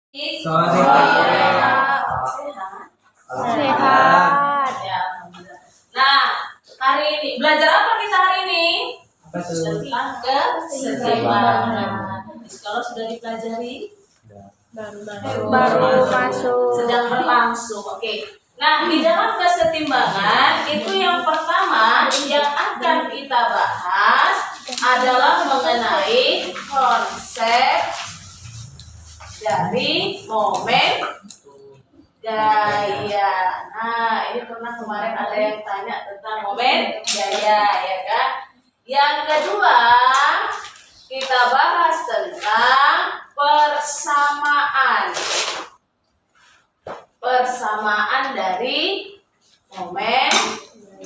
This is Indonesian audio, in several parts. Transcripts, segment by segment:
Sore Sehat. Sehat. Ya. Nah, hari ini belajar apa kita hari ini? Apa tuh? Tentang keseimbangan. Kalau sudah dipelajari, baru masuk. sedang berlangsung. Oke. Nah, di dalam kesetimbangan itu yang pertama yang akan kita bahas adalah mengenai konsep dari momen gaya. Nah, ini pernah kemarin ada yang tanya tentang momen gaya, ya kan? Yang kedua, kita bahas tentang persamaan. Persamaan dari momen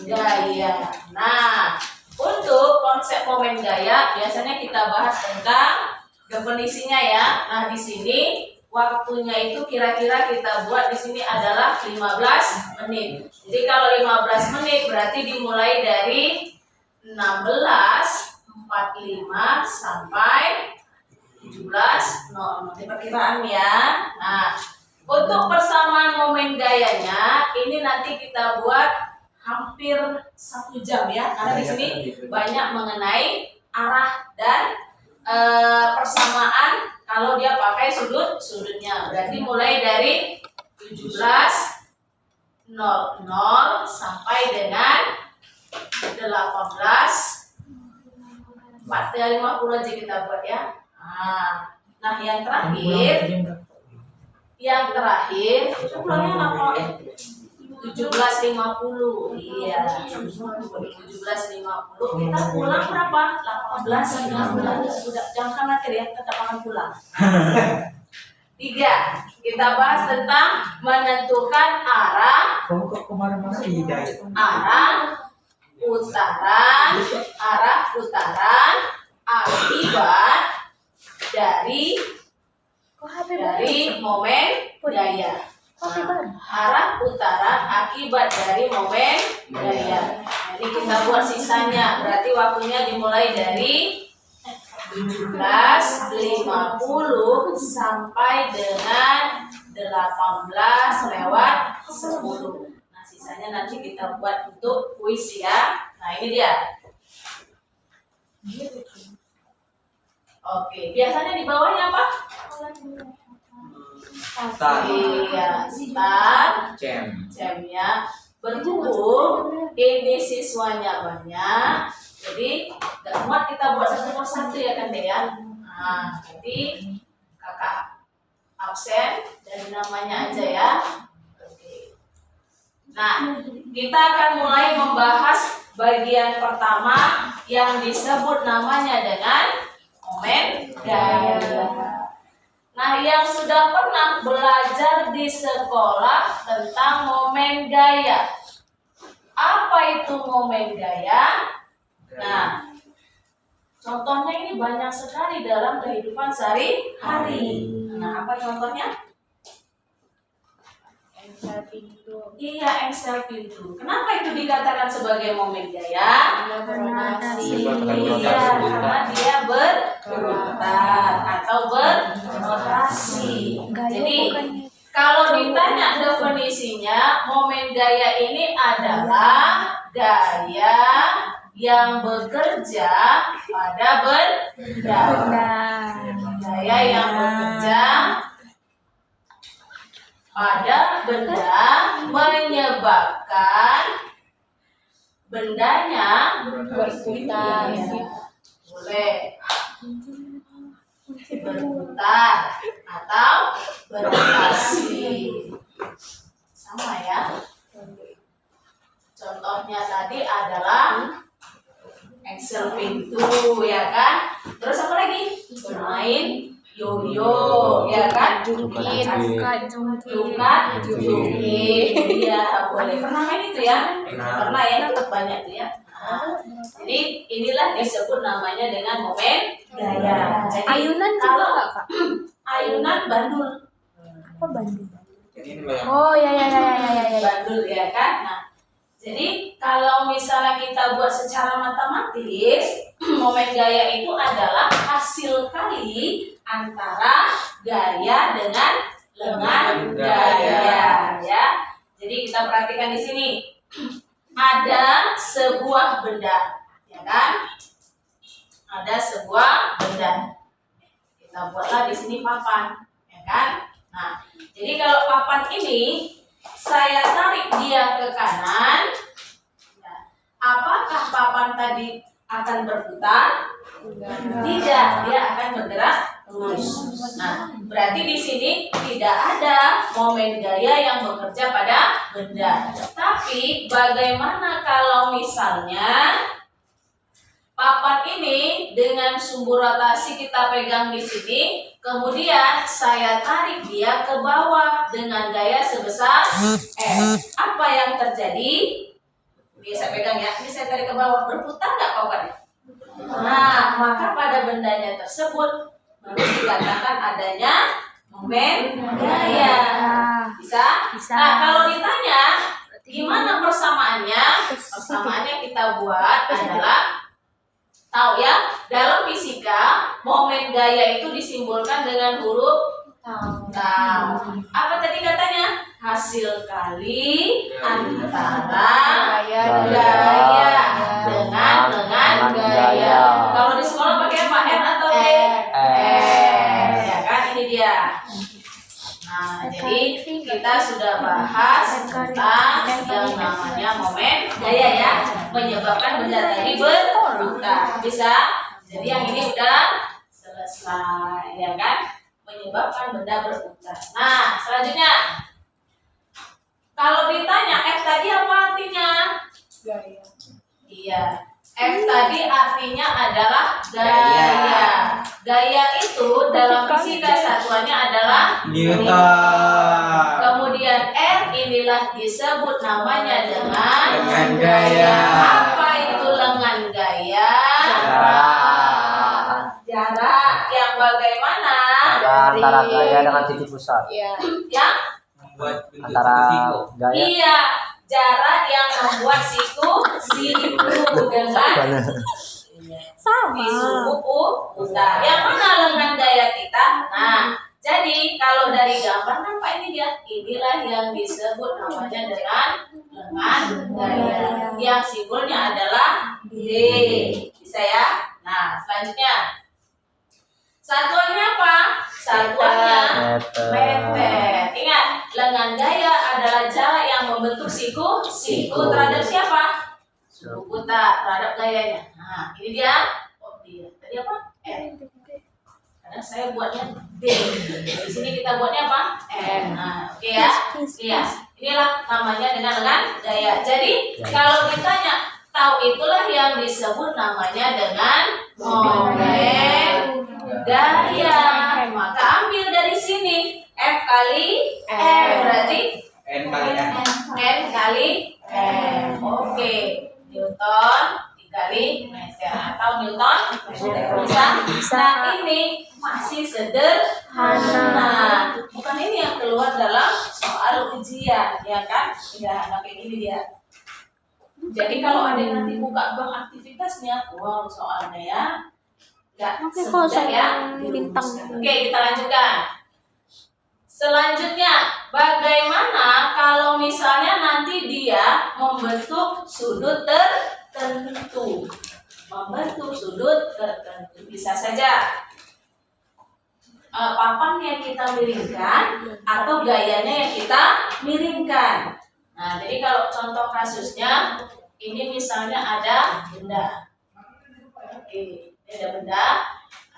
gaya. Nah, untuk konsep momen gaya biasanya kita bahas tentang definisinya ya. Nah, di sini waktunya itu kira-kira kita buat di sini adalah 15 menit. Jadi kalau 15 menit berarti dimulai dari 16.45 sampai 17.00. Perkiraan ya. Nah, untuk persamaan momen gayanya ini nanti kita buat hampir 1 jam ya. Karena di sini banyak mengenai arah dan persamaan kalau dia pakai sudutnya. Berarti mulai dari 17.00 sampai dengan 18.50 aja kita buat ya. Nah, yang terakhir itu pulangnya apa? 17.50. Iya. 17.50 kita pulang berapa? 18.15. Udah jangan khawatir ya, tetap akan pulang. 3. Kita bahas tentang menentukan arah putaran akibat dari momen gaya. Arah putaran akibat dari momen gaya. Jadi kita buat sisanya. Berarti waktunya dimulai dari 17.50 sampai dengan 18:10. Nah, sisanya nanti kita buat untuk kuis ya. Nah, ini dia. Oke, biasanya di bawahnya apa? Iya, start, jamnya berhubung ini siswanya banyak, jadi gak muat kita buat satu persatu ya kan deh ya. Nah, jadi kakak absen dari namanya aja ya. Oke. Nah, kita akan mulai membahas bagian pertama yang disebut namanya dengan momen gaya. Nah, yang sudah pernah belajar di sekolah tentang momen gaya. Apa itu momen gaya? Nah, contohnya ini banyak sekali dalam kehidupan sehari-hari. Nah, apa contohnya? Engsel pintu. Iya, engsel pintu. Kenapa itu dikatakan sebagai momen gaya? Karena dia berputar atau berrotasi. Jadi kalau ditanya definisinya, momen gaya ini adalah gaya yang bekerja pada benda. Gaya yang bekerja pada benda menyebabkan bendanya berputar. Boleh berputar atau berotasi. Sama ya. Contohnya tadi adalah engsel pintu ya kan. Terus apa lagi? Bermain yoyo ya kan, jungkit, iya boleh. Pernah main itu ya? Pernah ya, tetap banyak tuh ya. Jadi inilah disebut namanya dengan momen gaya. Jadi, Ayunan juga nggak Kak? Ayunan bandul. Apa bandul? Oh ya. Bandul ya kan. Nah, jadi kalau misalnya kita buat secara matematis, momen gaya itu adalah hasil kali antara gaya dengan kita perhatikan di sini. Ada sebuah benda, ya kan? Ada sebuah benda. Kita buatlah di sini papan, ya kan? Nah, jadi kalau papan ini saya tarik dia ke kanan, nah, apakah papan tadi akan berputar? Tidak, dia akan bergerak lurus. Nah, berarti di sini tidak ada momen gaya yang bekerja pada benda. Tapi bagaimana kalau misalnya papan ini dengan sumbu rotasi kita pegang di sini, kemudian saya tarik dia ke bawah dengan gaya sebesar F. Apa yang terjadi? Ini saya pegang ya, ini saya tarik ke bawah, berputar nggak papannya? Nah, maka pada bendanya tersebut baru dikatakan adanya momen gaya. Bisa? Nah, kalau ditanya gimana persamaannya? Persamaannya kita buat adalah, tahu ya, dalam fisika momen gaya itu disimbolkan dengan huruf tau. Apa tadi katanya? Hasil kali antara gaya dengan gaya. Kalau di sekolah pakai apa? N atau D? N. Ya kan, ini dia. Nah, jadi kita sudah bahas tentang yang namanya momen gaya ya, menyebabkan benda tadi berputar. Bisa? Jadi yang ini udah selesai, ya kan? Menyebabkan benda berputar. Nah, selanjutnya, kalau ditanya F tadi apa artinya? Gaya. Iya, F tadi artinya adalah gaya. Gaya itu dalam fisika satuannya adalah Newton. Kemudian R inilah disebut namanya dengan gaya. Apa itu lengan gaya? Jarak yang bagaimana? Antara gaya dengan titik pusat. Iya. Yang Membuat bentuk Antara siku. gaya. iya, jarak yang membuat siku dengan siku pusat. Yang mana lengan gaya kita? Nah, jadi kalau dari gambar nampak ini dia. Inilah yang disebut namanya dengan lengan gaya. Yang simbolnya adalah D. Bisa ya? Nah, selanjutnya. Satuannya apa? Satuannya meter. Ingat, lengan gaya adalah jarak yang membentuk siku terhadap siapa? Suku putar terhadap gayanya. Nah, ini dia. Oh, dia. Tadi apa? N. Karena saya buatnya D. Di sini kita buatnya apa? N. Nah, oke ya. Iya. Inilah namanya dengan lengan gaya. Jadi, kalau ditanya, tahu itulah yang disebut namanya dengan momen gaya. Maka ambil dari sini F kali M, berarti N kali N. N kali M. Oke, Newton dikali meter atau Newton meter. Bisa? Nah, ini masih sederhana. Bukan ini yang keluar dalam soal ujian, ya kan? Ya, nah kayak gini dia. Jadi kalau ada yang nanti buka bank aktivitasnya, wow soalnya ya. Enggak semudah ya dirumuskan. Oke, kita lanjutkan. Selanjutnya, bagaimana kalau misalnya nanti dia membentuk sudut tertentu? Membentuk sudut tertentu. Bisa saja papan yang kita miringkan atau gayanya yang kita miringkan. Nah, jadi kalau contoh kasusnya, ini misalnya ada benda. Oke. Ini ada benda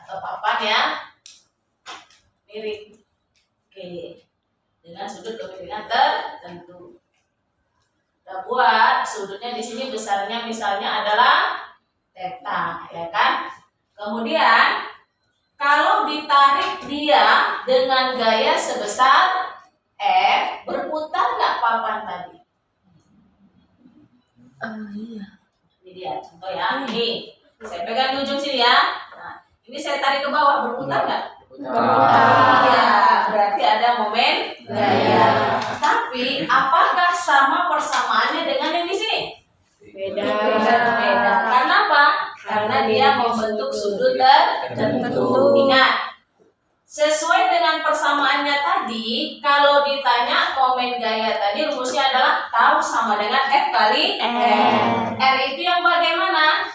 atau papan yang miring. Oke. Dengan sudut kemiringan tertentu. Kita buat sudutnya di sini besarnya misalnya adalah theta, ya kan? Kemudian kalau ditarik dia dengan gaya sebesar F, berputar nggak papan tadi? Iya. Ini dia contoh ya. Ini saya pegang di ujung sini ya. Nah, ini saya tarik ke bawah, berputar nggak? Iya, berarti ada momen gaya. Tapi apakah sama persamaannya dengan yang di sini? Beda. Beda. Karena apa? Karena dia membentuk sudut tertentu. Ingat, sesuai dengan persamaannya tadi. Jadi kalau ditanya momen gaya tadi rumusnya adalah tau sama dengan F kali R. R itu yang bagaimana?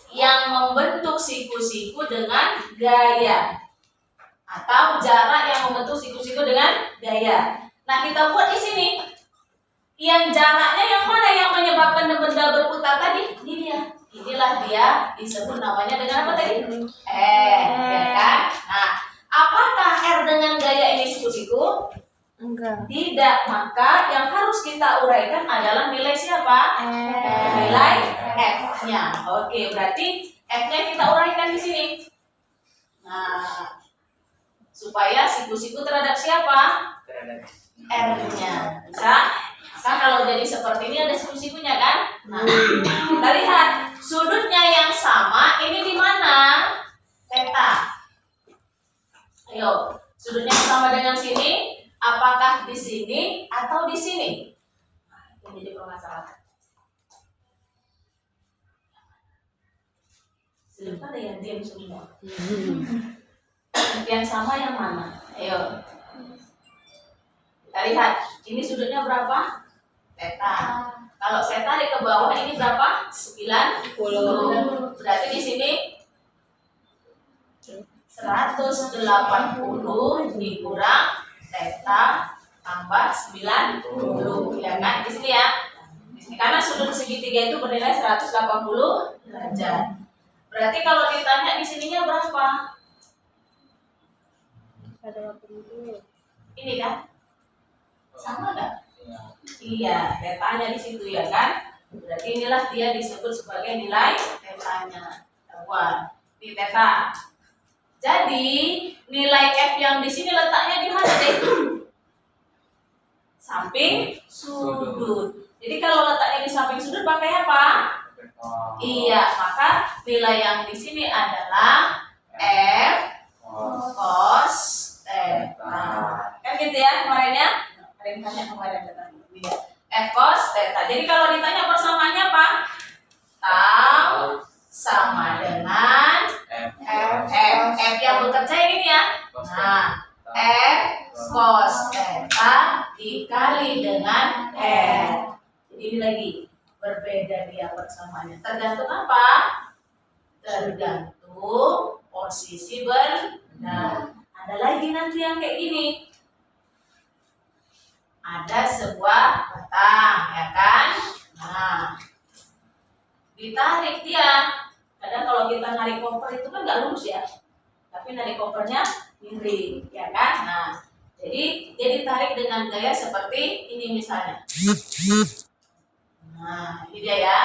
Yang membentuk siku-siku dengan gaya. Atau jarak yang membentuk siku-siku dengan gaya. Nah, kita buat di sini. Yang jaraknya yang mana yang menyebabkan benda berputar tadi? Ini dia. Inilah dia disebut namanya dengan apa tadi? Ya kan? Nah, apakah R dengan gaya ini siku-siku? Enggak. Tidak, maka yang harus kita uraikan adalah nilai siapa? Nilai F-nya. Oke, berarti F-nya kita uraikan di sini. Nah, supaya siku-siku terhadap siapa? R-nya. Bisa? Maka kalau jadi seperti ini ada siku-sikunya kan? Nah, kita lihat sudutnya yang sama ini di mana? Theta. Ayo, sudutnya yang sama dengan sini. Apakah di sini atau di sini? Nah, ini jadi permasalahan. Silakan ada yang diam semua. Yang sama yang mana? Ayo. Kita lihat. Ini sudutnya berapa? Theta. Kalau saya tarik ke bawah ini berapa? 90. Berarti di sini 180 dikurang theta tambah 90, ya kan? Di sini ya. Di sini karena sudut segitiga itu bernilai 180 derajat. Berarti kalau ditanya di sininya berapa? Ini kan? Sama enggak? Iya, tetanya di situ ya kan? Berarti inilah dia disebut sebagai nilai tetanya. Buat di teta. Jadi nilai F yang di sini letaknya di mana deh? Samping sudut. Jadi kalau letaknya di samping sudut pakai apa? Iya, maka nilai yang di sini adalah F cos theta. Kan gitu ya kemarinnya? Ada yang tanya kemarin katanya. F cos theta. Jadi kalau ditanya persamaannya apa? Tau sama dengan F yang bekerja ini ya. Nah, F cos theta dikali dengan R. Jadi ini lagi berbeda dia persamaannya. Tergantung apa? Tergantung posisi benda. Ada lagi nanti yang kayak gini. Ada sebuah batang, ya kan? Nah, ditarik dia. Kadang kalau kita narik koper itu kan nggak lurus ya, tapi narik kopernya miring, ya kan? Nah, jadi dia ditarik dengan gaya seperti ini misalnya. Nah, ini dia ya,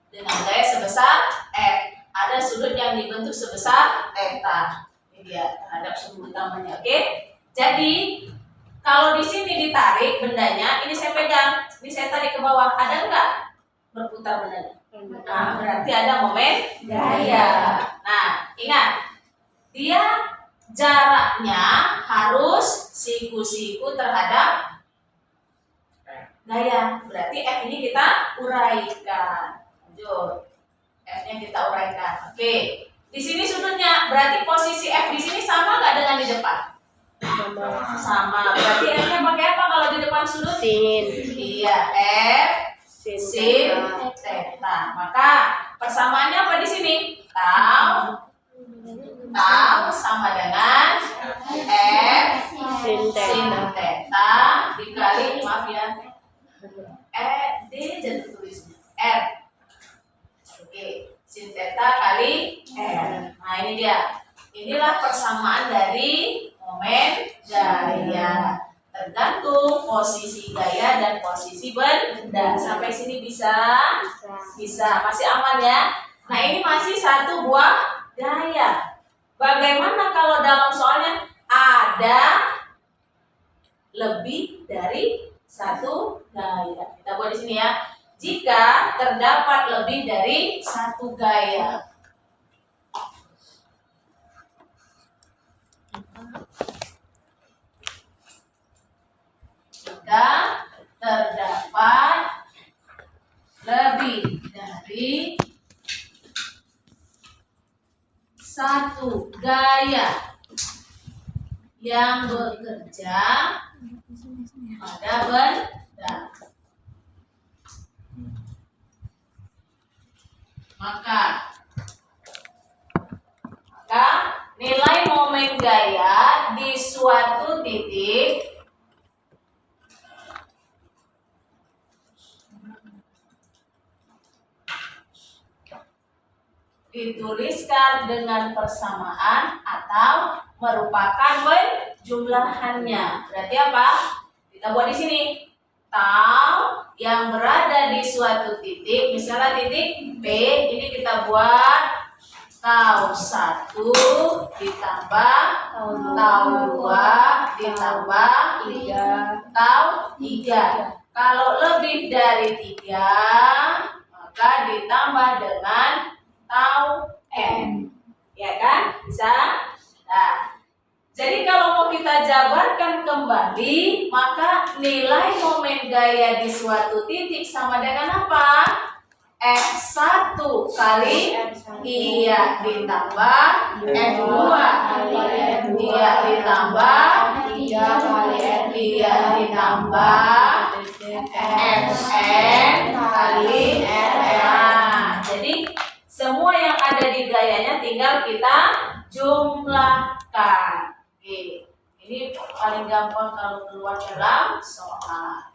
dengan gaya sebesar F. Ada sudut yang dibentuk sebesar theta. Ini dia terhadap sudut utamanya, oke? Jadi kalau di sini ditarik bendanya, ini saya pegang, ini saya tarik ke bawah, ada nggak berputar bendanya? Nah, berarti ada momen gaya. Nah, ingat, dia jaraknya harus siku-siku terhadap gaya. Berarti F ini kita uraikan. Lanjut. F-nya kita uraikan. Oke. Di sini sudutnya, berarti posisi F di sini sama nggak dengan di depan? Sama. Berarti F-nya pakai apa kalau di depan sudut? Sin. Iya, F sin theta. Maka persamaannya apa di sini? Tau sama dengan F sin theta dikali, maaf ya, D jadi tulisnya R. Oke, sin theta kali R. Nah, ini dia. Inilah persamaan dari momen gaya. Tergantung posisi gaya dan posisi benda. Sampai sini bisa? Bisa. Masih aman ya? Nah, ini masih satu buah gaya. Bagaimana kalau dalam soalnya ada lebih dari satu gaya? Kita buat di sini ya. Jika terdapat lebih dari satu gaya. Jika terdapat lebih dari satu gaya yang bekerja pada benda. Maka nilai momen gaya di suatu titik dituliskan dengan persamaan atau merupakan penjumlahannya. Berarti apa? Kita buat di sini. Tau yang berada di suatu titik, misalnya titik P, ini kita buat tau 1 ditambah tau 2 ditambah tau 3. Kalau lebih dari 3, maka ditambah dengan tau N. Ya kan? Bisa? Nah, jadi kalau mau kita jabarkan kembali, maka nilai momen gaya di suatu titik sama dengan apa? F1 kali iya ditambah F2 iya ditambah iya ditambah Fn kali Rn. Jadi semua yang ada di gayanya tinggal kita jumlahkan. Oke. Ini paling gampang kalau keluar dalam soal.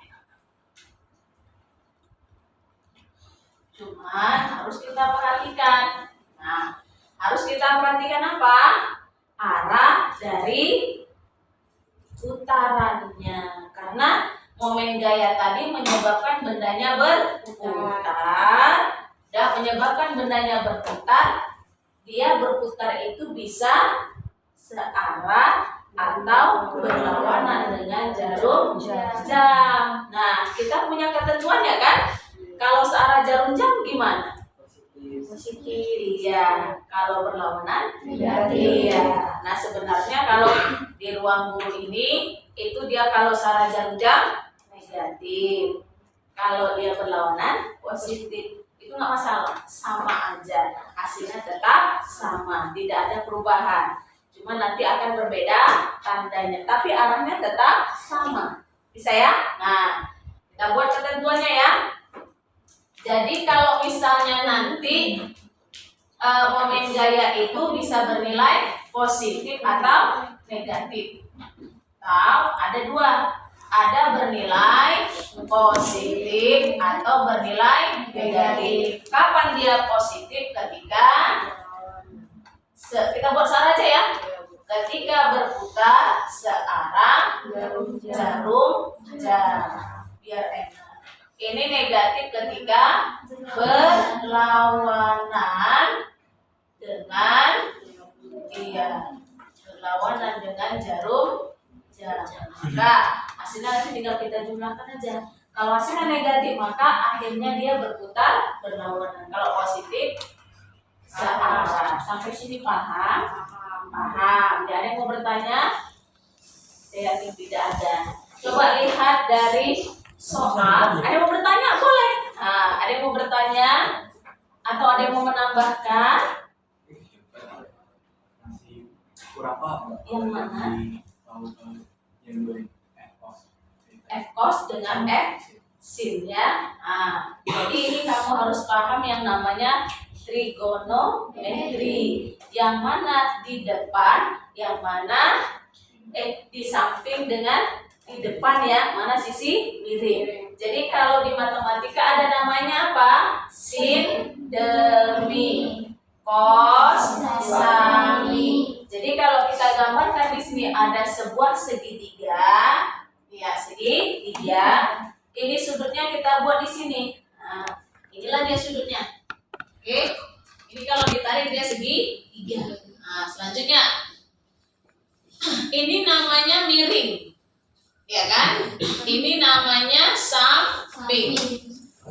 Cuman harus kita perhatikan. Nah, harus kita perhatikan apa? Arah dari putarannya. Karena momen gaya tadi menyebabkan bendanya berputar. Dan menyebabkan bendanya berputar, dia berputar itu bisa searah atau berlawanan dengan jarum jam. Nah, kita punya ketentuannya kan? Kalau searah jarum jam gimana? Positif. Iya. Kalau berlawanan? Iya. Nah, sebenarnya kalau di ruang guru ini itu dia kalau searah jarum jam negatif. Kalau dia berlawanan positif. Itu nggak masalah, sama aja, hasilnya tetap sama, tidak ada perubahan, cuma nanti akan berbeda tandanya, tapi arahnya tetap sama. Bisa ya? Nah, kita buat ketentuannya ya. Jadi kalau misalnya nanti momen gaya itu bisa bernilai positif atau negatif, atau ada dua. Ada bernilai positif atau bernilai negatif. Kapan dia positif? Ketika kita buat searah aja ya. Ketika berputar searah jarum jam. Biar enak. Ini negatif ketika berlawanan dengan berlawanan dengan jarum jam. Maka hasilnya nanti tinggal kita jumlahkan aja. Kalau hasilnya negatif, maka akhirnya dia berputar berlawanan. Kalau positif, searah. Sampai sini paham? Paham. Ada yang mau bertanya? Saya yakin tidak ada. Coba lihat dari soal. Ada yang mau bertanya? Boleh. Nah, ada yang mau bertanya? Atau ada yang mau menambahkan? Yang mana? F-cos dengan F-sin ya. Nah, jadi ini kamu harus paham yang namanya trigonometri. Yang mana di depan, yang mana di samping dengan di depan ya, mana sisi miring. Jadi kalau di matematika ada namanya apa? Sin demi cos sami. Jadi kalau kita gambarkan di sini ada sebuah segitiga. Ya, segitiga. Ini sudutnya kita buat di sini. Nah, inilah dia sudutnya. Oke. Ini kalau ditarik dia segitiga. Nah, selanjutnya ini namanya miring. Ya kan? Ini namanya samping.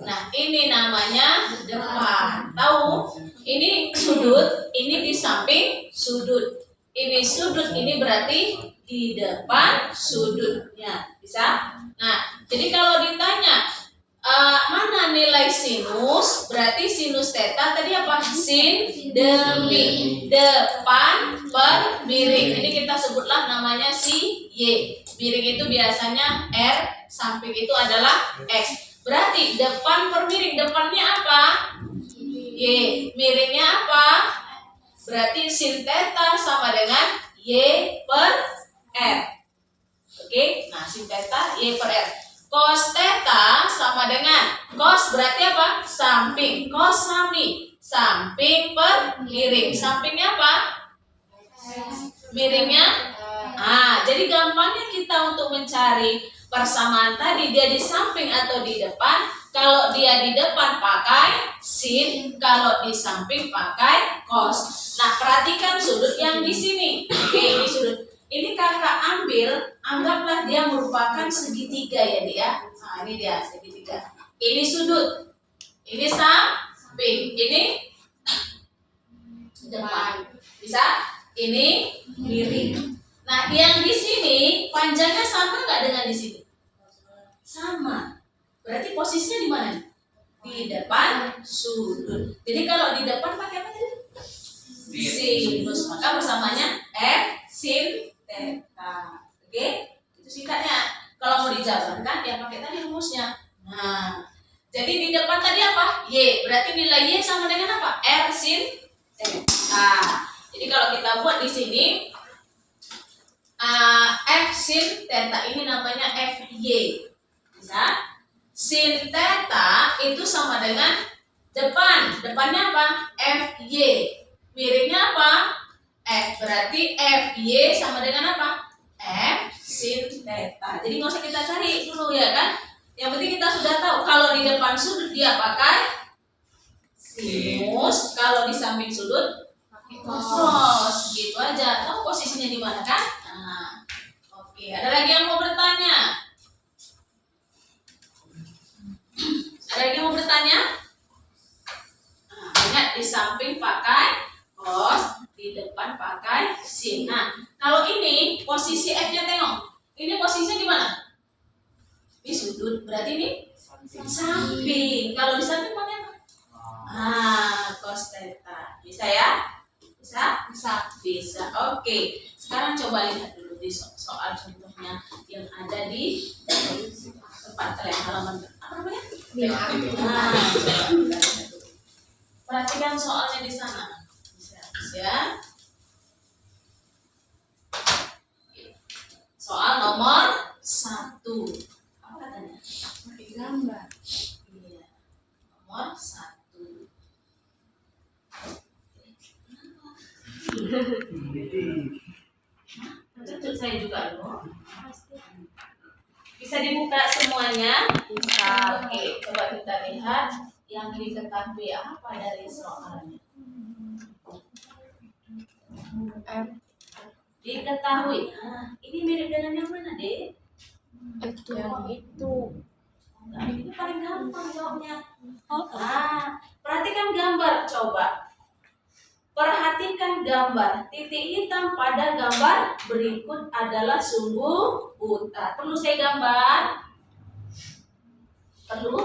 Nah, ini namanya depan. Tahu? Ini sudut, ini di samping sudut. Ini sudut, ini berarti di depan sudutnya. Bisa? Nah, jadi kalau ditanya Mana nilai sinus? Berarti sinus theta tadi apa? Sin demi depan per miring. Ini kita sebutlah namanya si Y. Miring itu biasanya R, samping itu adalah X. Berarti depan per miring, depannya apa? Y. Miringnya apa? Berarti sin theta sama dengan Y per R. Oke, nah sin theta Y per R. Cos theta sama dengan cos berarti apa? Samping. Cos sami. Samping per miring. Sampingnya apa? Miringnya. Jadi gampangnya kita untuk mencari persamaan tadi, dia di samping atau di depan. Kalau dia di depan pakai sin, kalau di samping pakai cos. Nah, perhatikan sudut yang di sini. Oke, ini sudut. Ini kakak ambil, anggaplah dia merupakan segitiga ya dia. Nah, ini dia segitiga. Ini sudut. Ini samping. Ini depan. Bisa? Ini miring. Nah, yang di sini panjangnya sama nggak dengan di sini? Sama. Berarti posisinya di mana? Di depan sudut. Jadi kalau di depan pakai apa tadi? Sinus. Maka persamanya F sin theta. Oke? Itu singkatnya. Kalau mau dijabarkan ya pakai tadi rumusnya. Nah, jadi di depan tadi apa? Y. Berarti nilai Y sama dengan apa? R sin theta. Jadi kalau kita buat di sini F sin theta ini namanya FY. Bisa? Sin theta itu sama dengan depan. Depannya apa? FY. Miringnya apa? F. Berarti FY sama dengan apa? F sin theta. Jadi nggak usah kita cari dulu ya kan? Yang penting kita sudah tahu kalau di depan sudut dia pakai sinus, kalau di samping sudut pakai cos. Gitu aja. Tahu posisinya di mana kan? Nah, oke. Ada lagi yang mau bertanya? Ada lagi yang mau bertanya? Nah, ingat di samping pakai cos, di depan pakai sin. Nah, kalau ini posisi F-nya tengok. Ini posisinya di mana? Di sudut. Berarti ini samping. Kalau di samping pakai apa? Cos theta. Bisa ya? Bisa? Bisa. Oke. Sekarang coba lihat dulu di soal contohnya yang ada di tempat kalian halaman apa namanya? Coba kita lihat dulu. Perhatikan soalnya di sana. Ya. Soal nomor 1. Apa katanya? Pakai gambar. Iya. Nomor 1. Tutup saya juga loh. Bisa dibuka semuanya? Bisa. Oke, coba kita lihat yang diketahui apa dari soalnya. Diketahui. Ini mirip dengan yang mana, Dek? Itu yang itu. Nah, ini paling gampang jawabnya. Perhatikan gambar, coba. Perhatikan gambar. Titik hitam pada gambar berikut adalah sumbu buta. Perlu saya gambar? Perlu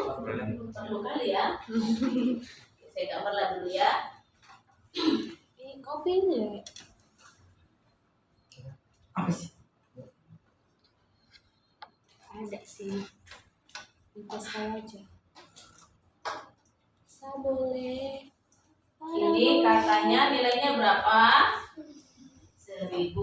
kali ya. Saya gambarlah dulu ya. Ini kopinya. Apa sih? Ada sih. Kita saya aja. Saya boleh. Ini katanya nilainya berapa? 1000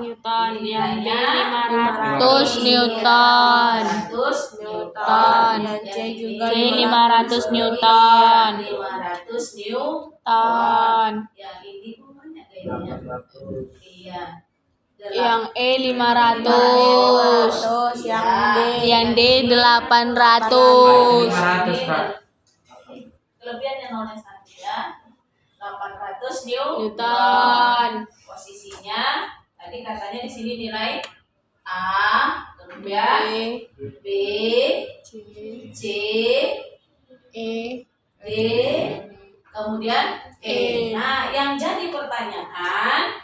Newton. Yang D 500 Newton. 500 Newton. Yang C juga ini 500 Newton. 500 Newton. Ton. Yang ini banyak kayaknya. Iya. Yang E 500. Yang D 800. 500, Pak. Kelebihannya nolnya 1 ya. 800 Newton. Posisinya tadi katanya di sini nilai A, kemudian B, C, E. D, kemudian E. Nah, yang jadi pertanyaan,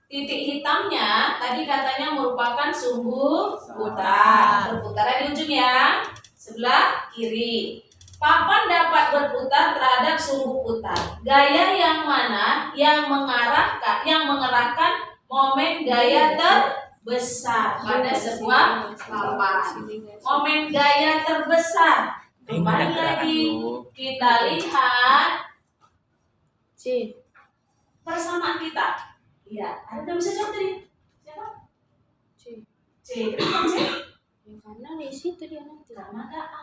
titik hitamnya tadi katanya merupakan sumbu putar. Berputarnya di ujung ya. sebelah kiri. Papan dapat berputar terhadap sumbu putar. Gaya yang mana yang mengerahkan momen gaya terbesar pada sebuah papan? Momen gaya terbesar. Kembali lagi kita lihat C. persamaan kita. Iya, ada bisa jawab tadi? Siapa? C. C. Kenapa C? Ya, karena di situ dia nanti. Karena ada A.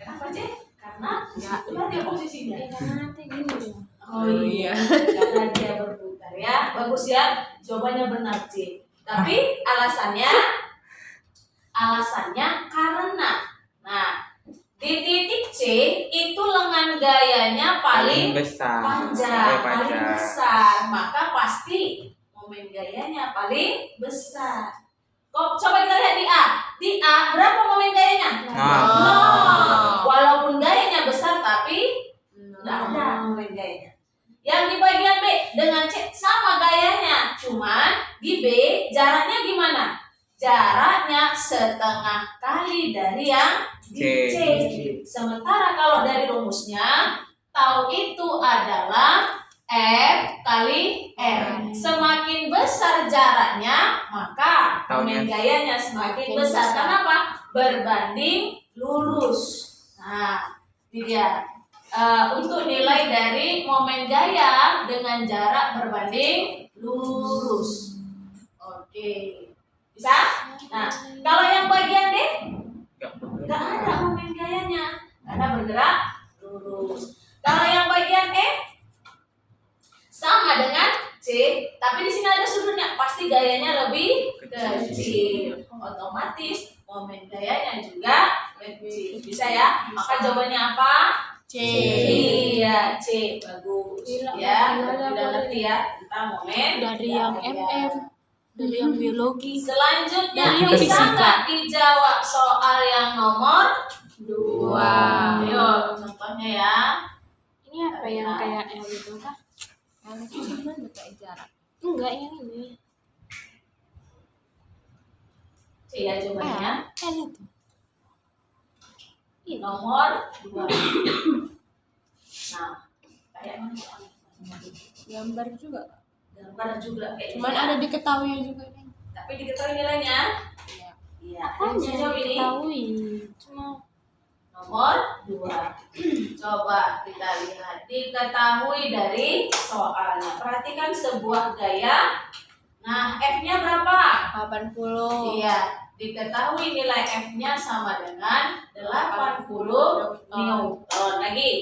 Kenapa C? Karena itulah dia posisinya. Ya, karena nanti gini dia. Oh iya, karena dia berputar ya. Bagus ya, jawabannya benar C. Tapi alasannya karena, nah di titik C itu lengan gayanya paling besar. paling besar, maka pasti momen gayanya paling besar. Kok coba kita lihat di A. Di A berapa momen gayanya? Nol. Walaupun gayanya besar tapi nggak ada momen gayanya. Yang di bagian B dengan C sama gayanya, cuman di B jaraknya gimana? Jaraknya setengah kali dari yang di C. Sementara kalau dari rumusnya tau itu adalah F kali R. Semakin besar jaraknya, maka momen gayanya semakin besar. Kenapa? Berbanding lurus. Nah, ini dia. Untuk nilai dari momen gaya dengan jarak berbanding lurus. Oke. Bisa? Nah, kalau yang bagian D nggak ada momen gayanya karena bergerak lurus. Kalau yang bagian E sama dengan C, tapi di sini ada sudutnya, pasti gayanya lebih kecil. Otomatis momen gayanya juga kecil. Bisa ya? Maka jawabannya apa? C. Iya, C. Bagus. Ya, udah ngerti ya tentang momen Dari yang gaya. dari yang biologi. Selanjutnya Dari yang bisa fisika. nggak dijawab soal yang nomor 2? Dua. Ayo contohnya ya. Ini apa yang kayak L itu kah? L itu sebenarnya kayak jarak. Enggak, yang ini. Iya jawabannya L itu. Iya. nomor 2. Nah, kayak mana soalnya? Gambar juga. Gambar juga kayak Cuman gini. ada diketahui juga kan. Tapi diketahui nilainya? Iya. Iya. Hanya Bisa jawab ini. diketahui. Cuma Nomor 2. Coba kita lihat. Diketahui dari soalnya. Perhatikan sebuah gaya. Nah, F-nya berapa? 80. Iya. Diketahui nilai F-nya sama dengan 80 Newton. Lagi.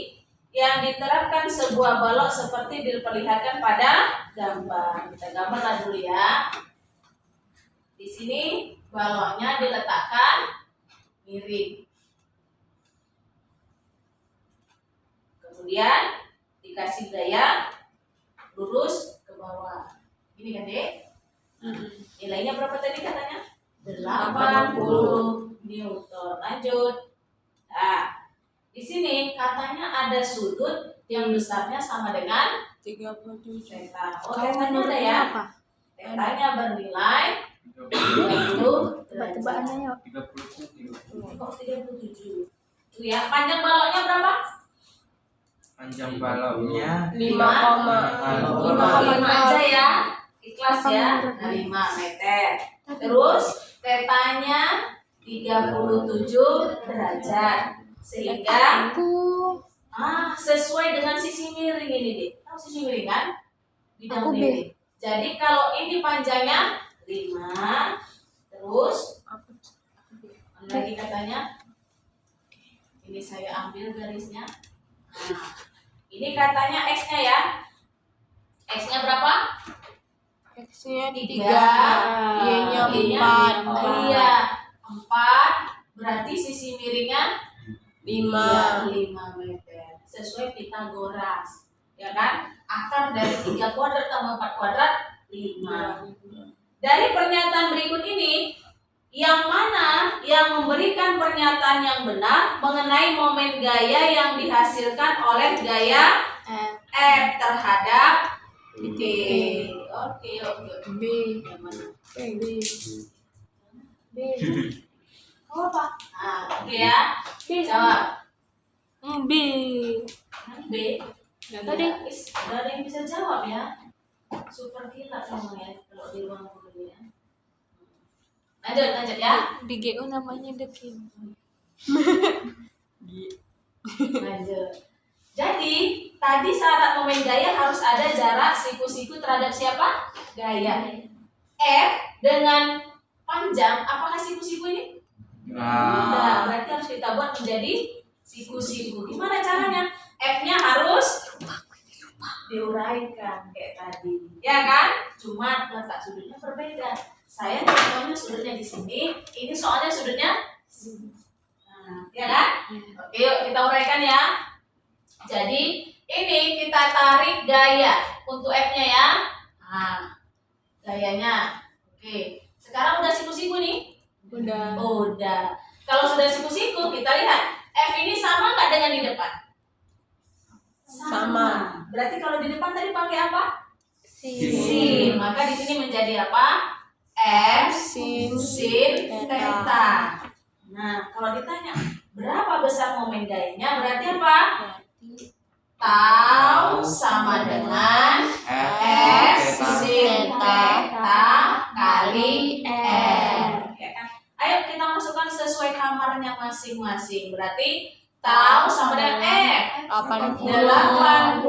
Yang diterapkan sebuah balok seperti diperlihatkan pada gambar. Kita gambarlah dulu ya. Di sini baloknya diletakkan miring. Kemudian dikasih gaya lurus ke bawah. Ini kan, Dek? Nilainya berapa tadi katanya? 80 Newton. Lanjut. Nah, di sini katanya ada sudut yang besarnya sama dengan 37. theta. Oh, Kalau tetanya menurut ada ya? apa? Tetanya bernilai 30 Tebak-tebakannya yuk. 37. kok 37. Tuh ya, panjang baloknya berapa? Panjang baloknya 5,5 aja ya. Ikhlas ya. Nah, 5 meter. Terus tetanya 37 derajat. Sehingga Aku sesuai dengan sisi miring ini, Dek. Tahu sisi miring kan? Bidang Aku B. miring. Jadi kalau ini panjangnya 5, terus mana lagi katanya? Ini saya ambil garisnya. Nah, ini katanya X-nya ya. X-nya berapa? X-nya 3, 3, Y-nya 4. Iya, 4. Berarti sisi miringnya 5. 5 meter. Sesuai Pitagoras. Ya kan? Akar dari 3 kuadrat tambah 4 kuadrat 5. Dari pernyataan berikut ini, yang mana yang memberikan pernyataan yang benar mengenai momen gaya yang dihasilkan oleh gaya F terhadap T? Oke. B. Yang mana? B. B. Oh, apa? Nah, oke ya. Jawab. B. B. Nggak tahu deh. Gak ada yang bisa jawab ya. Super gila kamu ya kalau di ruang guru ya. Lanjut ya. Di GU namanya Dekin. Lanjut. Jadi tadi syarat momen gaya harus ada jarak siku-siku terhadap siapa? Gaya. F dengan panjang, apakah siku-siku ini? Nah, berarti harus kita buat menjadi siku-siku. Gimana caranya? F-nya harus diuraikan kayak tadi, ya kan? Cuma letak sudutnya berbeda. Saya contohnya sudutnya di sini, ini soalnya sudutnya di sini. Nah, ya kan? Oke, yuk kita uraikan ya. Jadi ini kita tarik gaya untuk F-nya ya. Nah, gayanya. Oke, sekarang udah siku-siku nih. Udah. Kalau sudah siku-siku, kita lihat F ini sama nggak dengan di depan? Sama. Berarti kalau di depan tadi pakai apa? Sin. Maka di sini menjadi apa? F sin theta. Nah, kalau ditanya berapa besar momen gayanya, berarti apa? Tau sama dengan F sin theta kali R. Ya kan? Ayo kita masukkan sesuai kamarnya masing-masing. Berarti tau sama dengan F 80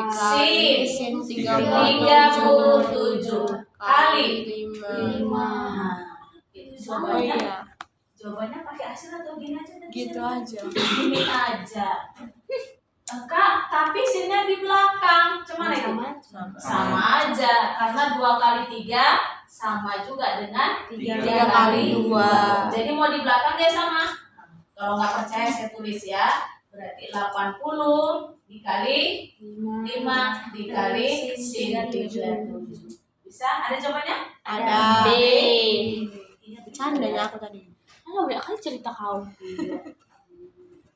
sin 37 kali 5. Itu jawabannya. Jawabannya pakai hasil atau gini aja? Gitu aja. Gini aja. Kak, tapi sinnya di belakang. Cuman itu sama aja karena 2 kali 3 sama juga dengan 3 kali 2. Jadi mau di belakang dia sama. Kalau nggak percaya saya tulis ya. Berarti 80 dikali 5 dikali sin 37. Bisa? Ada jawabannya? Ada. B. Bercandanya aku tadi. Halo, banyak kali cerita kau.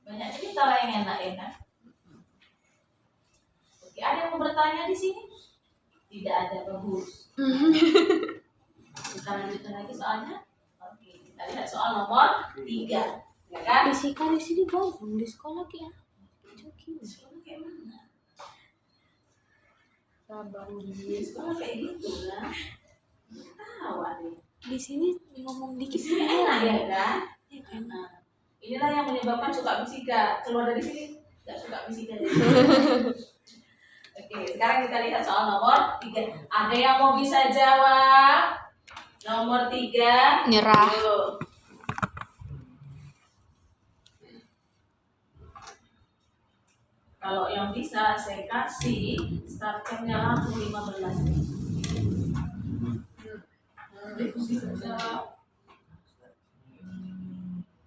Banyak cerita lah yang enak-enak. Oke, ada yang mau bertanya di sini? Tidak ada, bagus. Kita lanjutkan lagi soalnya. Oke, kita lihat soal nomor 3. Ya kan? Fisika di sini bagus di sekolah ya. Di sekolah kayak mana? Di Sekolah kayak gitu lah. Tawa deh. Di sini ngomong dikit Di sini enak ya kan? ya kan. Nah, inilah yang menyebabkan suka fisika. Keluar dari sini nggak suka fisika. Oke, sekarang kita lihat soal nomor 3. Ada yang mau bisa jawab? Nomor 3. Nyerah. Ayo. Kalau yang bisa saya kasih start time-nya langsung 15.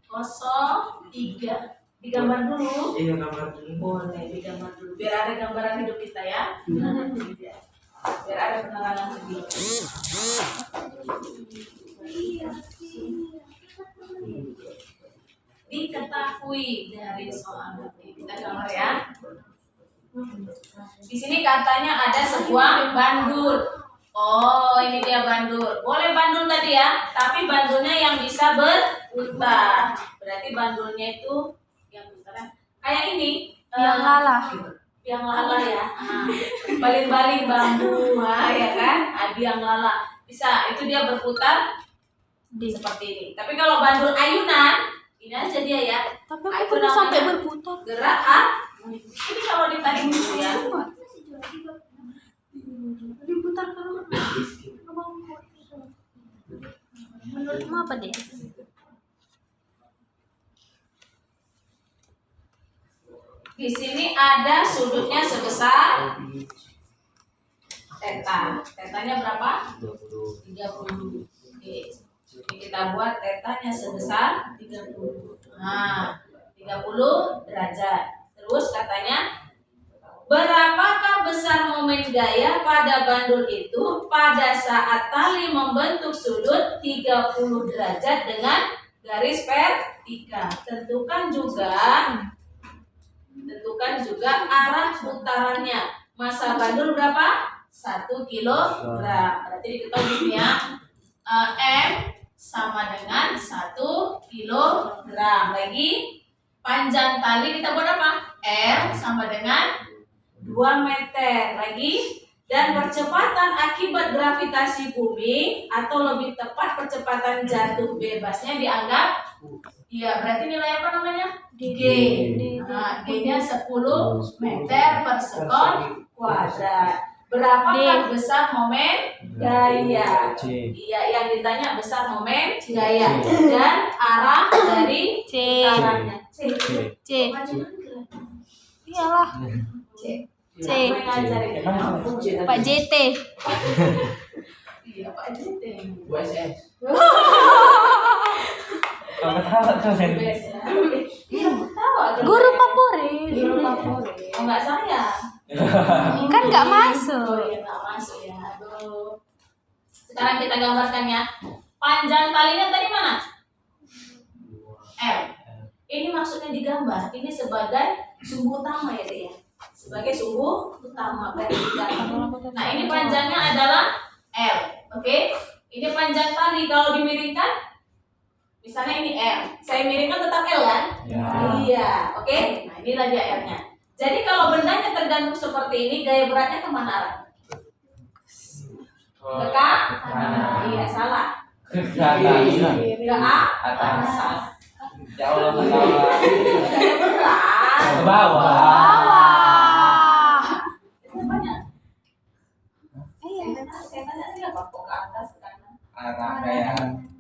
Kosong 3. Digambar dulu. Iya, gambar dulu. Boleh digambar dulu. Biar ada gambaran hidup kita ya. Biar ada penerangan sedikit. Diketahui dari soal ini. Kita gambar ya. Di sini katanya ada sebuah bandul. Oh, ini dia bandul. Boleh bandul tadi ya, tapi bandulnya yang bisa berputar. Berarti bandulnya itu yang putar. Kayak ini. Yang lala. Yang lala ya. Baling-baling bambu, ya kan? Biang lala. Bisa, itu dia berputar seperti ini. Tapi kalau bandul ayunan, ini aja dia ya. Tapi Itu aku pernah sampai namanya berputar. gerak ini kalau ditarik dulu ya. Berputar kalau menurutmu apa deh? Di sini ada sudutnya sebesar theta. Tetanya berapa? 30. Oke. Jadi kita buat tetanya sebesar 30. Nah, 30 derajat. Terus katanya, berapakah besar momen gaya pada bandul itu pada saat tali membentuk sudut 30 derajat dengan garis vertikal. Tentukan juga arah putarannya. Massa bandul berapa? 1 kilogram. Berarti diketahui ya. M sama dengan 1 gram. Lagi panjang tali kita buat apa? R sama dengan 2 meter. Lagi, dan percepatan akibat gravitasi bumi atau lebih tepat percepatan jatuh bebasnya dianggap berarti nilai apa namanya? G. Nah, G-nya 10 meter per sekon kuadrat. Berapakah besar momen gaya? Iya, yang ditanya besar momen gaya dan arah dari arahnya. C. Iyalah. C. Pak JT. Iya, Pak JT. USS. Iya, tahu. Guru favorit. Guru favorit. Oh, enggak saya. Kan nggak masuk. Oh, iya, nggak masuk ya. Aduh. Sekarang kita gambarkan ya. Panjang talinya tadi mana? L. Ini maksudnya digambar. Ini sebagai sumbu utama ya, Dek ya. Sebagai sumbu utama berarti digambar. Nah, ini panjangnya adalah L. Oke? Ini panjang tali kalau dimiringkan misalnya ini L. Saya miringkan tetap L kan? Ya. Iya, oke? Nah, inilah dia R-nya. Jadi kalau bendanya tergantung seperti ini, gaya beratnya kemana arah? Ke kanan? Iya, salah. Ke atas. Salah. Jauh ke bawah. Gaya berat. Ke bawah. Itu banyak. Saya tanya sih apa? Kok ke atas, ke kanan? Arah kayak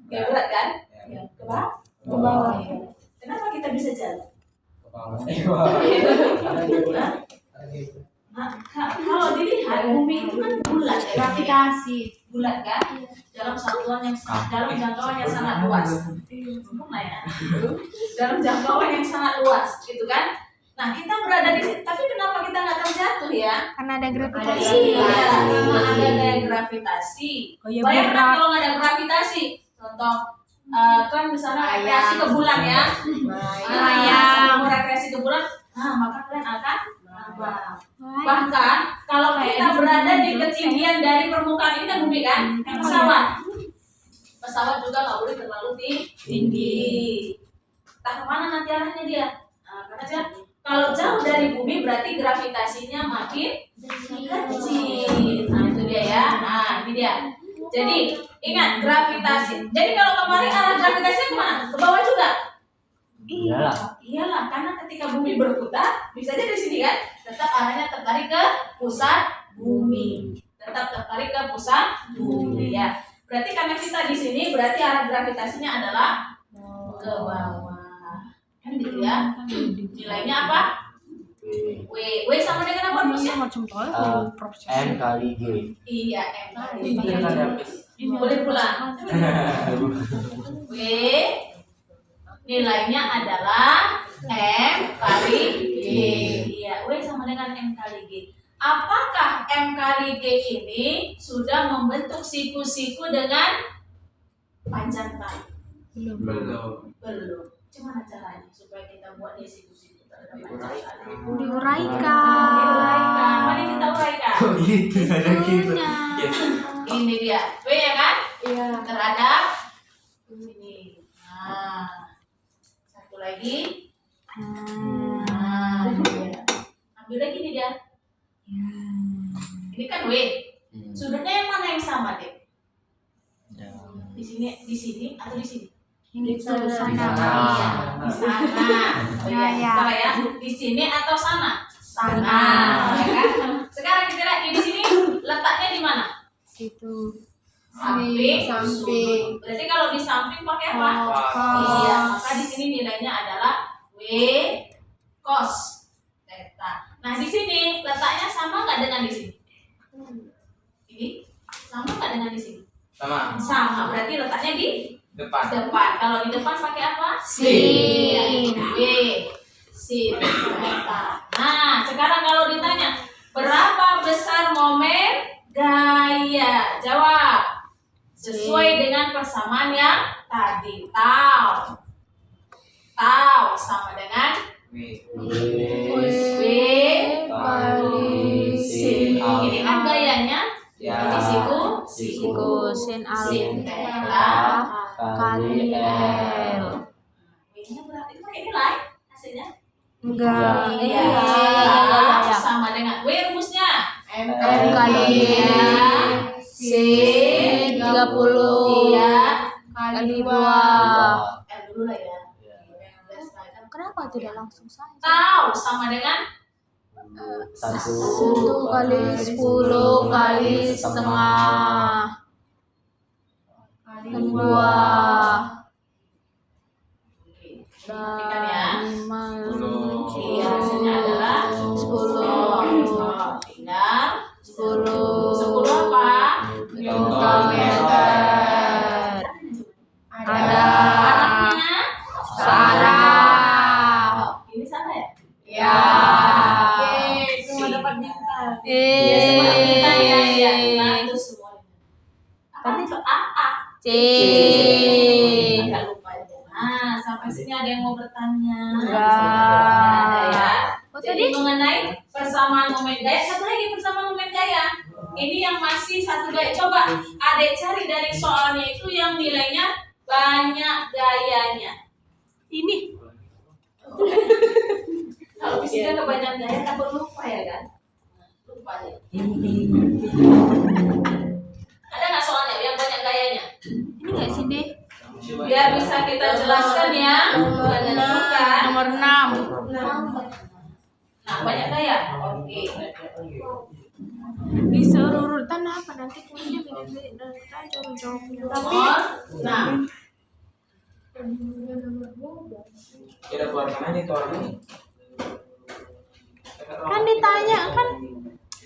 Gaya berat kan? Ya. Ke bawah. Ke bawah. Kenapa kita bisa jalan? ke bawah. Nah, kalau dilihat bumi itu kan bulat ya, Gravitasi. bulat kan, dalam satuan yang dalam jangkauan yang sangat luas. Sempurna ya. Dalam jangkauan yang sangat luas, gitu kan? Nah, kita berada di sini, tapi kenapa kita nggak terjatuh ya? Karena ada Ada gravitasi. ada gaya gravitasi. Gaya Bayangkan berat. kalau nggak ada gravitasi, contoh kan misalnya rekreasi ke bulan ya. Mau rekreasi ke bulan, maka kalian akan terbang. Bahkan kalau kita berada di ketinggian dari permukaan ini kan bumi kan, pesawat juga nggak boleh terlalu tinggi. Tak kemana nanti arahnya dia? Karena dia kalau jauh dari bumi berarti gravitasinya makin kecil. Nah itu dia ya. Nah ini dia. Jadi ingat gravitasi. Jadi kalau kemarin arah gravitasinya kemana? Ke bawah juga. Iyalah, karena ketika bumi berputar, bisa aja di sini kan, tetap arahnya tertarik ke pusat bumi. Tetap tertarik ke pusat bumi ya. Berarti karena kita di sini, berarti arah gravitasinya adalah ke bawah. Kan gitu ya. Nilainya apa? W sama dengan apa Mas? M kali G. Iya, M kali G. Ini Boleh pulang. W nilainya adalah M kali G. Iya, W sama dengan M kali G. Apakah M kali G ini sudah membentuk siku-siku dengan panjang tali? belum. Belum. Gimana caranya supaya kita buat dia siku-siku terhadap panjang tali? Diuraikan. Mari kita uraikan. Gitu ada gitu. Ini dia, W ya kan? Iya. Terhadap ini. Nah, satu lagi. Nah, ambil lagi nih dia. Ini kan W. Sudutnya yang mana yang sama deh? Di sini atau di sini? Ini Di sana. sana. Iya, di sana. Oh iya, Ya. salah ya. Di sini atau sana? Sana. Ya kan? Sekarang kita lihat di sini letaknya di mana? Itu. Samping. Berarti kalau di samping pakai apa? Iya, maka di sini nilainya adalah W cos theta. Nah, di sini letaknya sama nggak dengan di sini? Ini sama nggak dengan di sini? Sama. Sama, berarti letaknya di Depan. depan. Kalau di depan pakai apa? Sin. W sin theta. Nah, sekarang kalau ditanya berapa besar momen gaya? Jawab sesuai dengan persamaan yang tadi. Tau sama dengan W kali sin Ini kan gayanya. Ya. Ini siku Sin sin alpha theta kali L. W Ini berarti pakai nilai hasilnya. Enggak. Iya. Iya. Sama dengan rumusnya. M kali C 30 Iya. kali 2. Dulu lah ya. Kenapa tidak langsung saja? Tahu sama dengan 1 kali 10 kali setengah kali 2 Perhatikan ya. 5 Iya, hasilnya adalah 10 tinggal 10 apa? Newton meter. Ada Arahnya Sarah. ini salah ya? Ya. Semua dapat bintang. Eh. Semua bintang ya. Nah, itu semuanya. Tadi A. C. Enggak lupa aja. Nah, sampai sini ada yang mau bertanya? Enggak. Ada ya. Oh, Jadi tadi? mengenai persamaan momen gaya, satu lagi persamaan momen gaya. Ini yang masih satu gaya. Coba Adek cari dari soalnya itu yang nilainya banyak gayanya. Ini. Kalau fisika kebanyakan gaya tak perlu lupa ya kan? Lupa ya. Ada nggak soalnya yang banyak gayanya? Ini enggak sih, Deh? Biar bisa kita jelaskan ya. Bukan bukan. Nomor 6. Nah, banyak gaya. Oke. Disuruh urutan apa nanti kuliahnya beda-beda jawabnya. Nomor 6. Kita keluarkan aja itu orang ini. Kan ditanya kan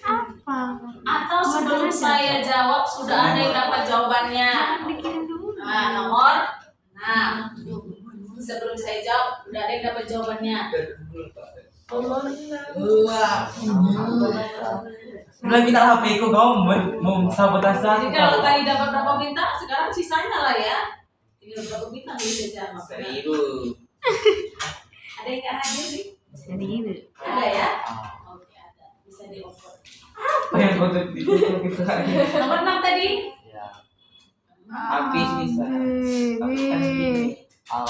apa? Atau sebelum saya jawab sudah ada yang dapat jawabannya. Dikirim dulu. Nah, nomor 6. Sebelum saya jawab sudah ada yang dapat jawabannya. Bilang kita HP ku kau mau sabotase Jadi aku. kalau tadi dapat berapa bintang, sekarang sisanya lah ya. Tinggal berapa bintang bisa jawab. 1000. Ada yang nggak hadir sih? Serius. Ada ya? Oke, ada. Bisa dioper. Apa yang kau tutup itu aja? Nomor 6 tadi. Ya. Habis bisa. A.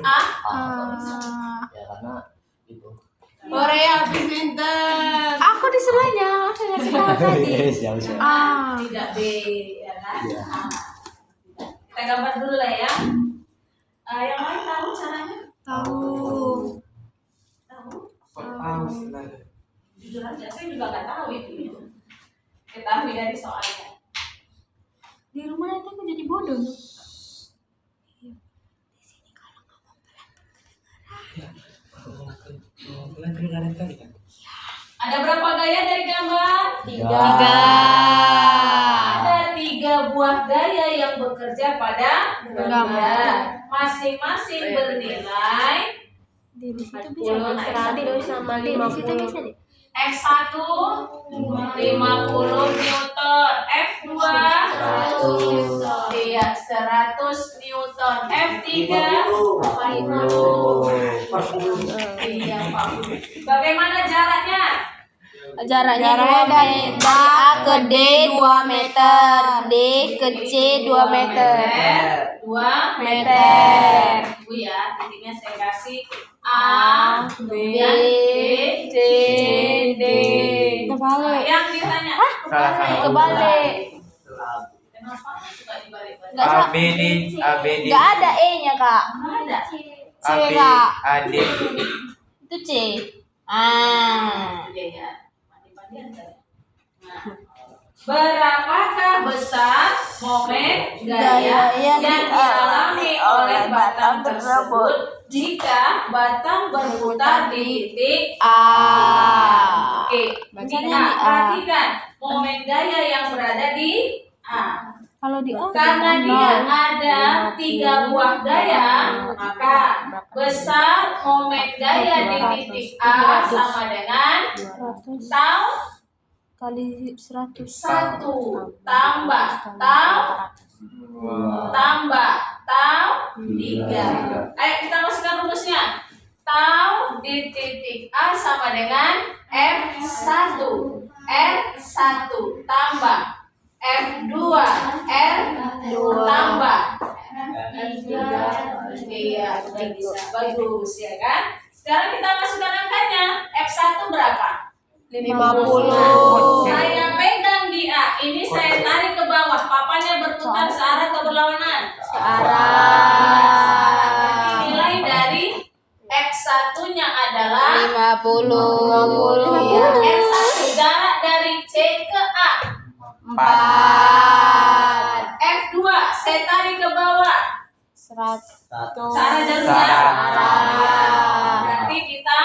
A. Ya karena itu. Korea pinter. Aku di sebelahnya. Aku ngasih tahu tadi. Siap siap. Tidak B, ya kan? Iya. A. Kita gambar dulu lah ya. Yang lain tahu caranya? Tahu. Tahu? Tahu sebenarnya. Jujur aja, saya juga nggak tahu itu. Ketahui dari soalnya. Di rumah nanti aku jadi bodoh. Bulan kedengaran kali kan? Ada berapa gaya dari gambar? 3. Ada 3 buah gaya yang bekerja pada gambar. Masing-masing bernilai Di situ bisa 100 sama 50. Di situ bisa deh. F1 50 Newton, F2 iya 100 Newton, F3 40 iya 40. Bagaimana jaraknya? Jaraknya dari A ke D 2 meter, D ke C 2 meter. 2 Meter. Bu ya, titiknya saya kasih A, B, kemudian B, C, D. Kebalik. Yang ditanya. Salah. Kebalik. Kenapa suka dibalik-balik? Enggak ada. ABD ABD Enggak ada E-nya, Kak. Nggak ada. C, Kak. AD. Itu C. Ah. Iya ya. Mandi-mandian tadi. Nah, berapakah besar momen gaya yang dialami oleh batang tersebut jika batang berputar di titik A. Oke, Bacanya nah, di A. perhatikan momen gaya yang berada di A. Kalau di A Karena dia ada 3 buah gaya, maka besar momen gaya di titik A sama dengan 100 tau kali 100. 1 tambah tau tambah tau 3. Ayo kita masukkan rumusnya. Tau di titik A sama dengan F1 R1 tambah F2 R2 tambah Oke, Iya, udah bisa. Bagus ya kan? Sekarang kita masukkan angkanya. F1 berapa? 50. Saya pegang di A. Ini saya tarik ke bawah. Papanya berputar searah atau berlawanan? Searah. Nilai dari X1-nya adalah 50. X1. Jarak dari C ke A 4. F2 saya tarik ke bawah. 100. Cara jalurnya berarti kita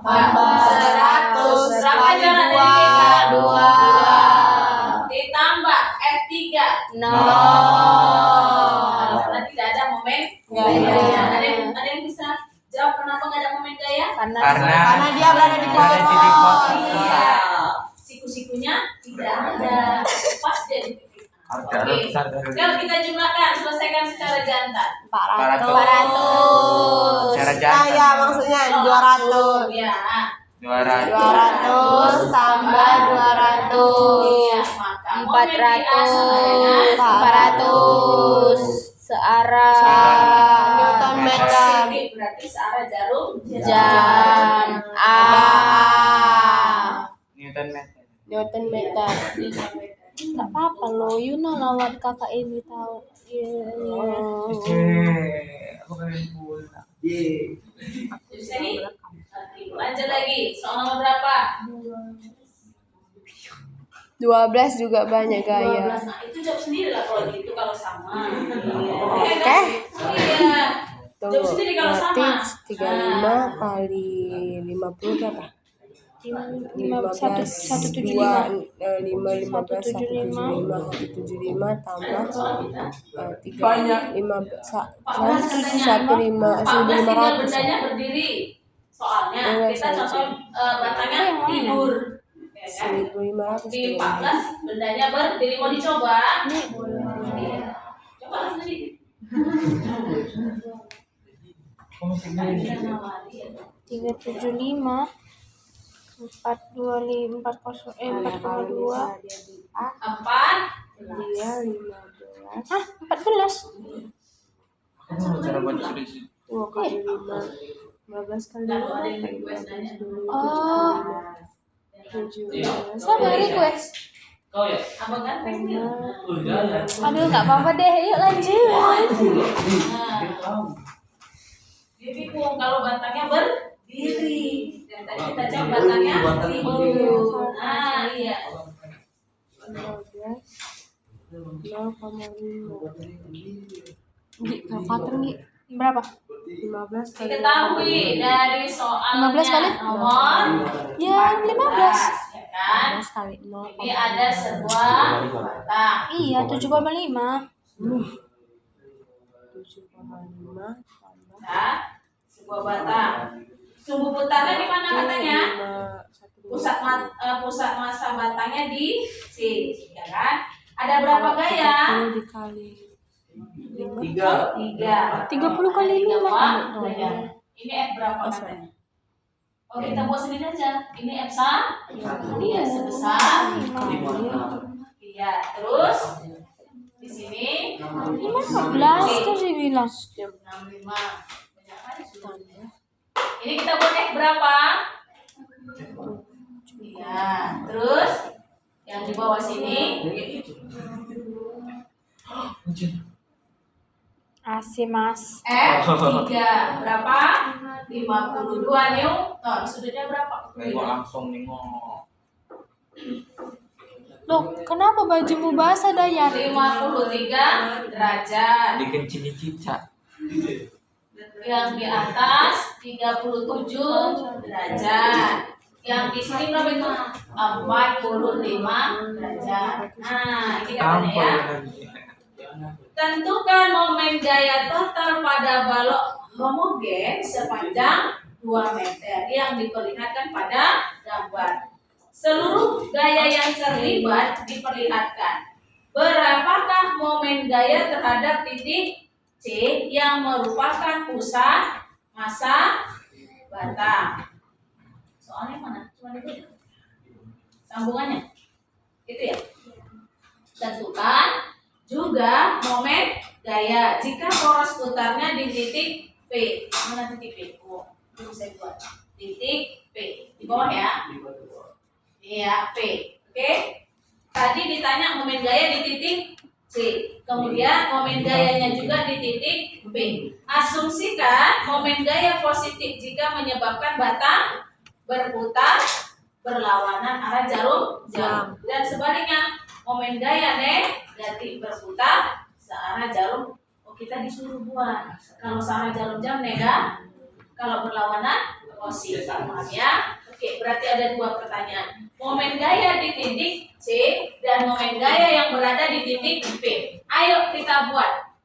Tambah 100. Berapa jarak dari kita? 2. Ditambah F3 0. karena tidak ada momen Gaya. Ada yang bisa jawab kenapa nggak ada momen gaya? Karena dia berada di poros. Iya. Siku-sikunya tidak ada. Pas dia di titik. Oke. Yuk kita jumlahkan, selesaikan secara jantan. 400. Cara jantan. maksudnya 200. Ya. 200 tambah 200. Iya, maka momen di A sama dengan 400. Searah. Newton meter. Berarti searah jarum Jam. A. Newton meter. Gak apa-apa loh, Yuna lawan kakak ini tahu. Aku pengen pulang. Bisa nih? Lanjut lagi. Soal nomor berapa? 12 juga banyak 12. Nah, itu jawab sendiri lah kalau gitu kalau sama. Iya. Oke. Iya. Jawab sendiri kalau sama. 35 kali 50 berapa? 175 tambah 1500. Bendanya berdiri. Soalnya kita contoh batangnya tidur. Ya kan? 1500 Di 14 bendanya berdiri, mau dicoba? Iya. Coba sendiri. 375 425 4,2 4 dia 15. Hah, 14? Cara baca di sini. 2 kali 5 15 kali Lalu ada 5 yang request nanya. Oh, 17 sama request. Kau ya? Abang kan pengen. Aduh, nggak apa-apa deh, yuk lanjut. Dia bingung kalau batangnya berdiri. Dan tadi kita jawab batangnya tidur. Nah, iya. 15 0,5 Gi, kalkulator Gi. Berapa? 15 kali Diketahui dari soalnya 15 kali? nomor Ya, 15. ya kan? 15 kali 0. Ini ada sebuah batang. Iya, 7,5. 7,5 Nah, sebuah batang. Sumbu putarnya di mana katanya? Pusat massa batangnya di C, ya kan? Ada berapa gaya? 30 dikali 3. 30 kali 5 gaya. Ini F berapa katanya? Oh, kita buat sendiri aja. Ini F iya sebesar. Iya, terus di sini 15 tadi bilang. 65. Banyak kali sudah. Ini kita buat F berapa? Iya, terus yang di bawah sini AC Mas. F3 berapa? 52 Newton. Sudutnya berapa? Gua langsung nengok. Loh, kenapa bajumu basah, Dayan? 53 derajat. Dikencingin cicak. Yang di atas 37 derajat. Yang di sini berapa itu? 45 derajat. Nah, ini katanya ya. Tentukan momen gaya total pada balok homogen sepanjang 2 meter yang diperlihatkan pada gambar. Seluruh gaya yang terlibat diperlihatkan. Berapakah momen gaya terhadap titik C yang merupakan pusat massa batang? Soalnya mana? Cuma itu. Sambungannya. Itu ya. Tentukan juga momen gaya jika poros putarnya di titik P Mana titik P? Oh, ini saya buat titik P di bawah ya. Iya, P. Oke. Tadi ditanya momen gaya di titik C. Kemudian momen gayanya juga di titik B. Asumsikan momen gaya positif jika menyebabkan batang berputar berlawanan arah jarum jam. Dan sebaliknya, momen gaya negatif berputar searah jarum. Oh, kita disuruh buat. Kalau searah jarum jam negatif, kalau berlawanan positif. Paham ya? Oke, berarti ada dua pertanyaan. Momen gaya di titik C dan momen gaya yang berada di titik P. Ayo kita buat.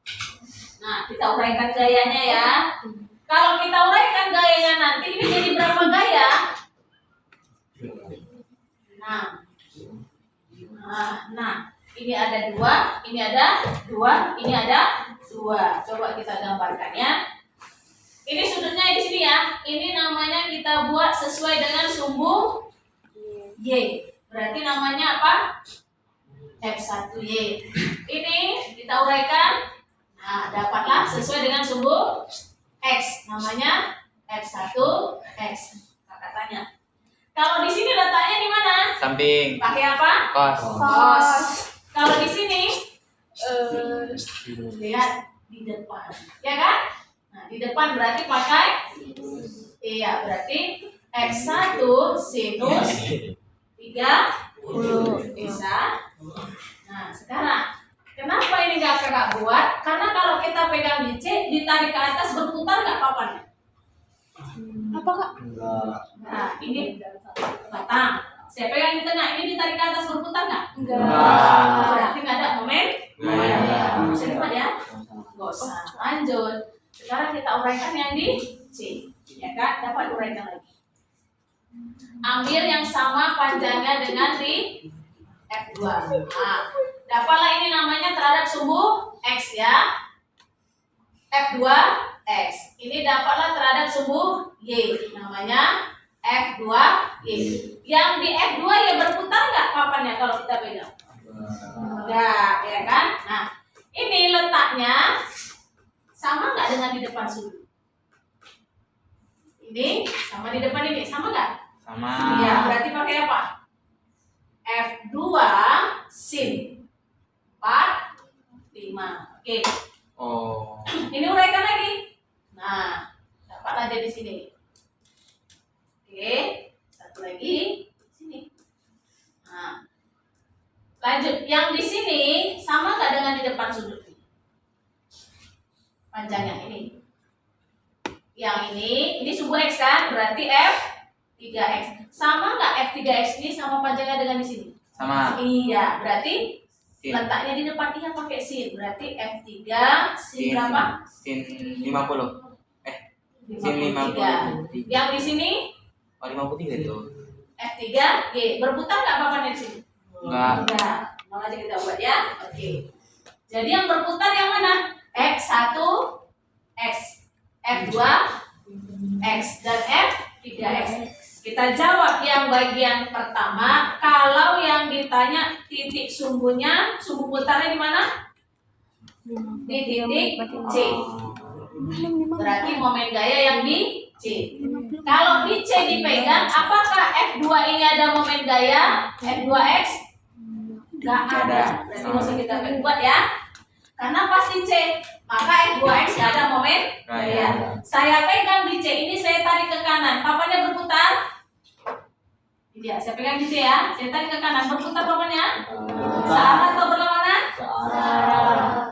Nah, kita uraikan gayanya ya. Kalau kita uraikan gayanya nanti ini jadi berapa gaya? Nah, ini ada dua, ini ada dua, ini ada dua. Coba kita gambarkan ya. Ini sudutnya di sini ya. Ini namanya kita buat sesuai dengan sumbu Y. Berarti namanya apa? F1Y. Ini kita uraikan. Nah, dapatlah sesuai dengan sumbu X. Namanya F1X. Kakak tanya. Kalau di sini letaknya di mana? Samping. Pakai apa? Kos. Cos. Kalau di sini lihat di depan. Ya kan? Nah, di depan berarti pakai iya, berarti X1 sinus 30 bisa. Nah, sekarang kenapa ini nggak kakak buat? Karena kalau kita pegang di C, ditarik ke atas berputar nggak papannya? Apa kak? Nah, ini batang. Saya pegang di tengah, ini ditarik ke atas berputar nggak? Enggak. Berarti nggak ada momen. Gaya. Bisa cepat ya? Nggak usah. Lanjut. Sekarang kita uraikan yang di C. Ya kan? Dapat uraikan lagi. Ambil yang sama panjangnya dengan di F2. Nah, dapatlah ini namanya terhadap sumbu X ya. F2X. Ini dapatlah terhadap sumbu Y. Namanya F2Y. Yang di F2 ya berputar nggak papannya kalau kita pegang? Enggak, ya kan? Nah, ini letaknya sama nggak dengan di depan sudut? Ini sama di depan ini, sama nggak? Sama. Iya, berarti pakai apa? F2 sin 45. Oke. Oh. Ini uraikan lagi. Nah, dapat aja di sini. Oke, satu lagi sini. Nah, lanjut. Yang di sini sama nggak dengan di depan sudut? Panjangnya ini. Yang ini sumbu X kan? Berarti F3X. Sama nggak F3X ini sama panjangnya dengan di sini? Sama. Iya, berarti Sin. letaknya di depan iya pakai sin. Berarti F3 sin berapa? Sin 50. Sin 53. 53. Yang di sini Oh, 53 itu. F3G. Berputar nggak papannya di sini? Enggak. Enggak. Mau aja kita buat ya. Oke. Jadi yang berputar yang mana? X1X, F2X, dan F3X. Kita jawab yang bagian pertama. Kalau yang ditanya titik sumbunya, sumbu putarnya di mana? Di titik C. Berarti momen gaya yang di C. Kalau di C dipegang, apakah F2 ini ada momen gaya? F2X? Enggak ada. Berarti nggak usah kita buat ya. Karena pasti C, maka F2X nggak ada momen gaya. Saya pegang di C, ini saya tarik ke kanan. Papannya berputar? Iya, saya pegang di C ya. Saya tarik ke kanan, berputar papannya? Searah atau berlawanan? Searah.